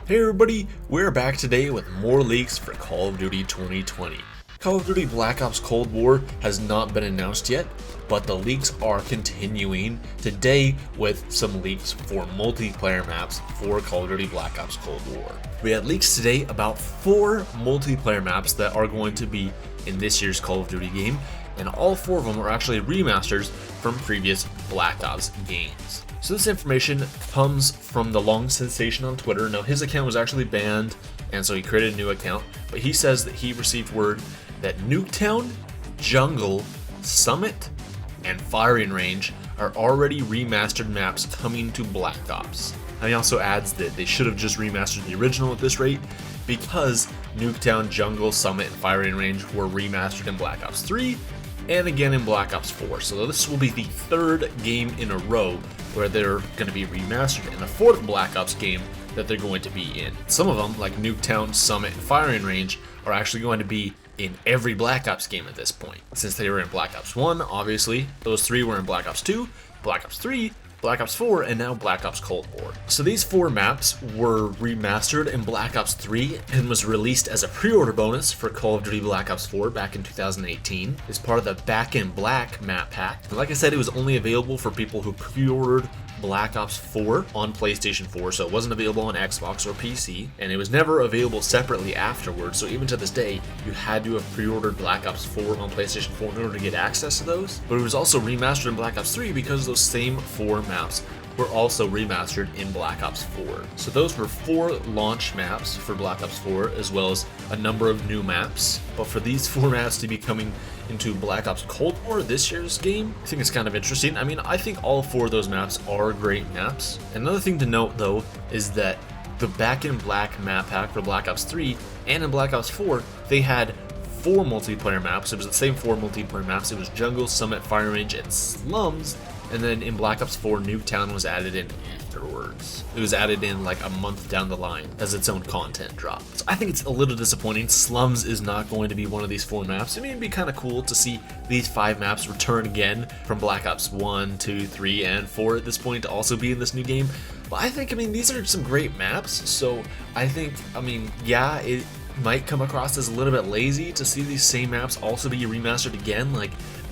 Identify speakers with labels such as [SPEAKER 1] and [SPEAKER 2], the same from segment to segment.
[SPEAKER 1] Hey everybody, we're back today with more leaks for Call of Duty 2020. Call of Duty Black Ops Cold War has not been announced yet, but the leaks are continuing today with some leaks for multiplayer maps for Call of Duty Black Ops Cold War. We had leaks today about 4 multiplayer maps that are going to be in this year's Call of Duty game, and all 4 of them are actually remasters from previous Black Ops games. So this information comes from the Long Sensation on Twitter. Now his account was actually banned, and so he created a new account, but he says that he received word that Nuketown, Jungle, Summit, and Firing Range are already remastered maps coming to Black Ops. And he also adds that they should have just remastered the original at this rate because Nuketown, Jungle, Summit, and Firing Range were remastered in Black Ops 3 and again in Black Ops 4. So this will be the 3rd game in a row where they're going to be remastered, and the 4th Black Ops game that they're going to be in. Some of them, like Nuketown, Summit, and Firing Range, are actually going to be in every Black Ops game at this point. Since they were in Black Ops 1, obviously, those 3 were in Black Ops 2, Black Ops 3, Black Ops 4, and now Black Ops Cold War. So these 4 maps were remastered in Black Ops 3 and was released as a pre-order bonus for Call of Duty Black Ops 4 back in 2018 as part of the Back in Black map pack. And like I said, it was only available for people who pre-ordered Black Ops 4 on PlayStation 4, so it wasn't available on Xbox or PC, and it was never available separately afterwards, so even to this day, you had to have pre-ordered Black Ops 4 on PlayStation 4 in order to get access to those. But it was also remastered in Black Ops 3 because those same 4 maps were also remastered in Black Ops 4. So those were 4 launch maps for Black Ops 4, as well as a number of new maps. But for these 4 maps to be coming into Black Ops Cold War this year's game, I think it's kind of interesting. I mean, I think all 4 of those maps are great maps. Another thing to note though is that the Back in Black map pack for Black Ops 3 and in Black Ops 4, they had 4 multiplayer maps. It was the same 4 multiplayer maps. It was Jungle, Summit, Fire Range, and Slums. And then in Black Ops 4, Nuketown was added in afterwards. It was added in like a month down the line as its own content drop. So I think it's a little disappointing. Slums is not going to be one of these 4 maps. I mean, it'd be kind of cool to see these 5 maps return again from Black Ops 1, 2, 3, and 4 at this point to also be in this new game. But I think, these are some great maps. So I think, yeah, it might come across as a little bit lazy to see these same maps also be remastered again. Like,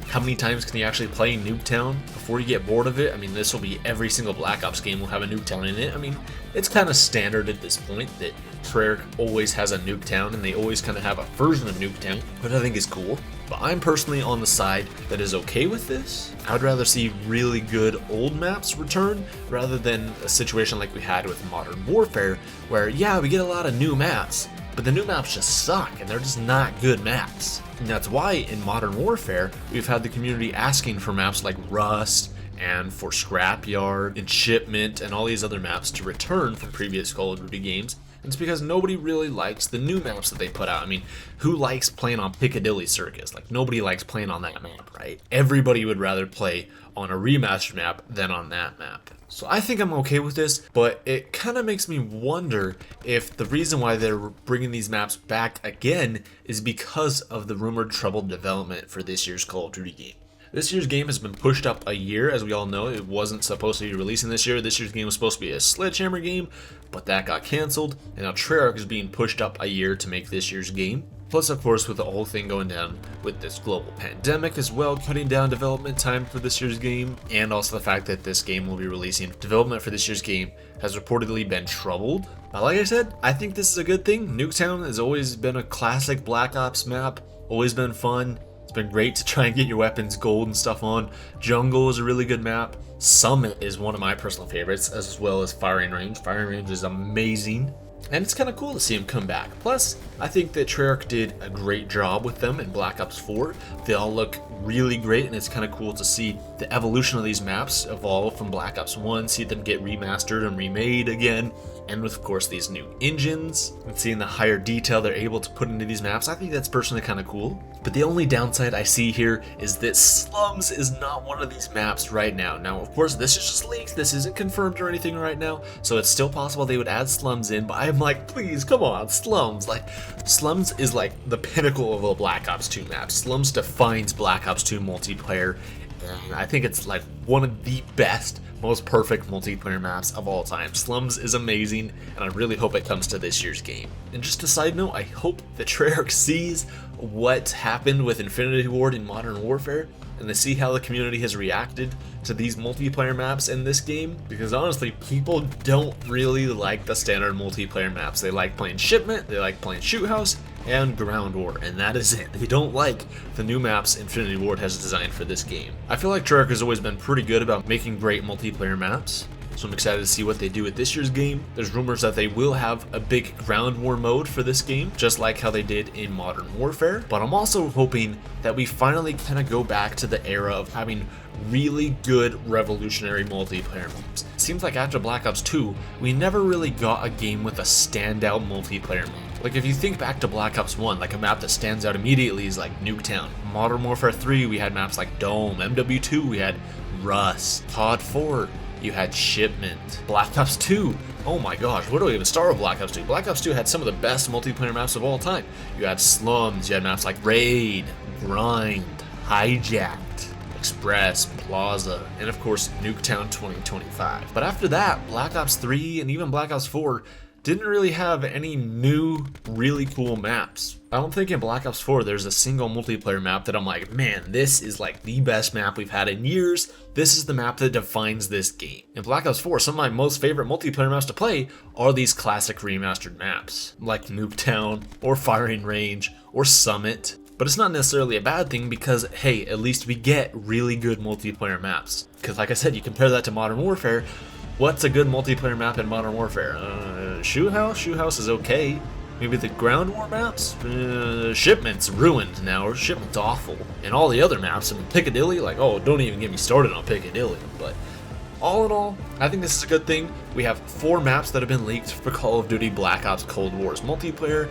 [SPEAKER 1] how many times can you actually play Nuketown before you get bored of it? This will be every single Black Ops game will have a Nuketown in it. It's kind of standard at this point that Treyarch always has a Nuketown, and they always kind of have a version of Nuketown, which I think is cool. But I'm personally on the side that is okay with this. I would rather see really good old maps return rather than a situation like we had with Modern Warfare, where yeah, we get a lot of new maps, but the new maps just suck and they're just not good maps. And that's why in Modern Warfare, we've had the community asking for maps like Rust and for Scrapyard and Shipment and all these other maps to return from previous Call of Duty games. And it's because nobody really likes the new maps that they put out. Who likes playing on Piccadilly Circus? Like, nobody likes playing on that map, right? Everybody would rather play on a remastered map than on that map. So I think I'm okay with this, but it kind of makes me wonder if the reason why they're bringing these maps back again is because of the rumored troubled development for this year's Call of Duty game. This year's game has been pushed up a year, as we all know. It wasn't supposed to be releasing this year. This year's game was supposed to be a Sledgehammer game, but that got canceled, and now Treyarch is being pushed up a year to make this year's game. Plus, of course, with the whole thing going down with this global pandemic as well, cutting down development time for this year's game, and also the fact that this game will be releasing. Development for this year's game has reportedly been troubled. But like I said, I think this is a good thing. Nuketown has always been a classic Black Ops map, always been fun. It's been great to try and get your weapons gold and stuff on. Jungle is a really good map. Summit is one of my personal favorites, as well as Firing Range. Firing Range is amazing. And it's kind of cool to see him come back. Plus, I think that Treyarch did a great job with them in Black Ops 4. They all look really great, and it's kind of cool to see the evolution of these maps evolve from Black Ops 1, see them get remastered and remade again, and with, of course, these new engines, and seeing the higher detail they're able to put into these maps. I think that's personally kind of cool. But the only downside I see here is that Slums is not one of these maps right now. Now, of course, this is just leaks. This isn't confirmed or anything right now, so it's still possible they would add Slums in, but I'm like, please, come on, Slums. Like, Slums is like the pinnacle of a Black Ops 2 map. Slums defines Black Ops 2 multiplayer, and I think it's like one of the best most perfect multiplayer maps of all time. Slums is amazing, and I really hope it comes to this year's game. And just a side note, I hope that Treyarch sees what happened with Infinity Ward in Modern Warfare, and they see how the community has reacted to these multiplayer maps in this game, because honestly, people don't really like the standard multiplayer maps. They like playing Shipment, they like playing Shoot House, and Ground War, and that is it. They don't like the new maps Infinity Ward has designed for this game. I feel like Treyarch has always been pretty good about making great multiplayer maps, so I'm excited to see what they do with this year's game. There's rumors that they will have a big Ground War mode for this game, just like how they did in Modern Warfare, but I'm also hoping that we finally kind of go back to the era of having really good revolutionary multiplayer maps. Seems like after Black Ops 2, we never really got a game with a standout multiplayer map. Like if you think back to Black Ops 1, like a map that stands out immediately is like Nuketown. Modern Warfare 3, we had maps like Dome. MW2, we had Rust. COD 4, you had Shipment. Black Ops 2, oh my gosh, where do we even start with Black Ops 2? Black Ops 2 had some of the best multiplayer maps of all time. You had Slums, you had maps like Raid, Grind, Hijacked, Express, Plaza, and of course Nuketown 2025. But after that, Black Ops 3 and even Black Ops 4 didn't really have any new, really cool maps. I don't think in Black Ops 4 there's a single multiplayer map that I'm like, man, this is like the best map we've had in years. This is the map that defines this game. In Black Ops 4, some of my most favorite multiplayer maps to play are these classic remastered maps, like Nuketown, or Firing Range, or Summit. But it's not necessarily a bad thing because, hey, at least we get really good multiplayer maps. Because like I said, you compare that to Modern Warfare, what's a good multiplayer map in Modern Warfare? Shoot House? Shoot House is okay. Maybe the Ground War maps? Shipment's ruined now, or Shipment's awful. And all the other maps, I mean, Piccadilly, like, oh, don't even get me started on Piccadilly. But all in all, I think this is a good thing. We have 4 maps that have been leaked for Call of Duty Black Ops Cold War's multiplayer.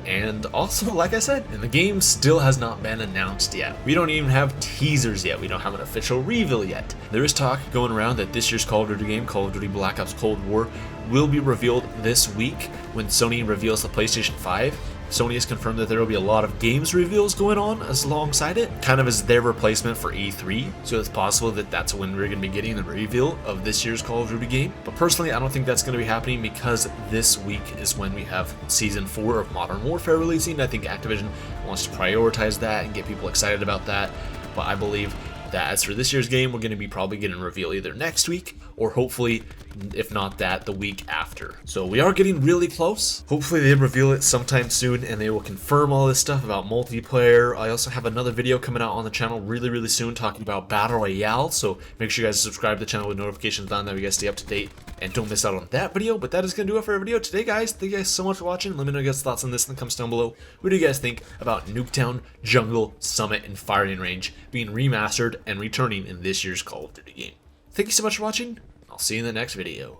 [SPEAKER 1] And also, like I said, and the game still has not been announced yet. We don't even have teasers yet. We don't have an official reveal yet. There is talk going around that this year's Call of Duty game, Call of Duty Black Ops Cold War, will be revealed this week when Sony reveals the PlayStation 5. Sony has confirmed that there will be a lot of games reveals going on alongside it, kind of as their replacement for E3, so it's possible that that's when we're going to be getting the reveal of this year's Call of Duty game. But personally, I don't think that's going to be happening because this week is when we have Season 4 of Modern Warfare releasing. I think Activision wants to prioritize that and get people excited about that, but I believe that as for this year's game, we're going to be probably getting a reveal either next week or hopefully, if not that, the week after. So we are getting really close. Hopefully they reveal it sometime soon and they will confirm all this stuff about multiplayer. I also have another video coming out on the channel really soon talking about Battle Royale, so make sure you guys subscribe to the channel with notifications on, that way you guys stay up to date and don't miss out on that video. But that is going to do it for our video today, guys. Thank you guys so much for watching. Let me know your guys' thoughts on this in the comments down below. What do you guys think about Nuketown, Jungle, Summit, and Firing Range being remastered and returning in this year's Call of Duty game? Thank you so much for watching. I'll see you in the next video.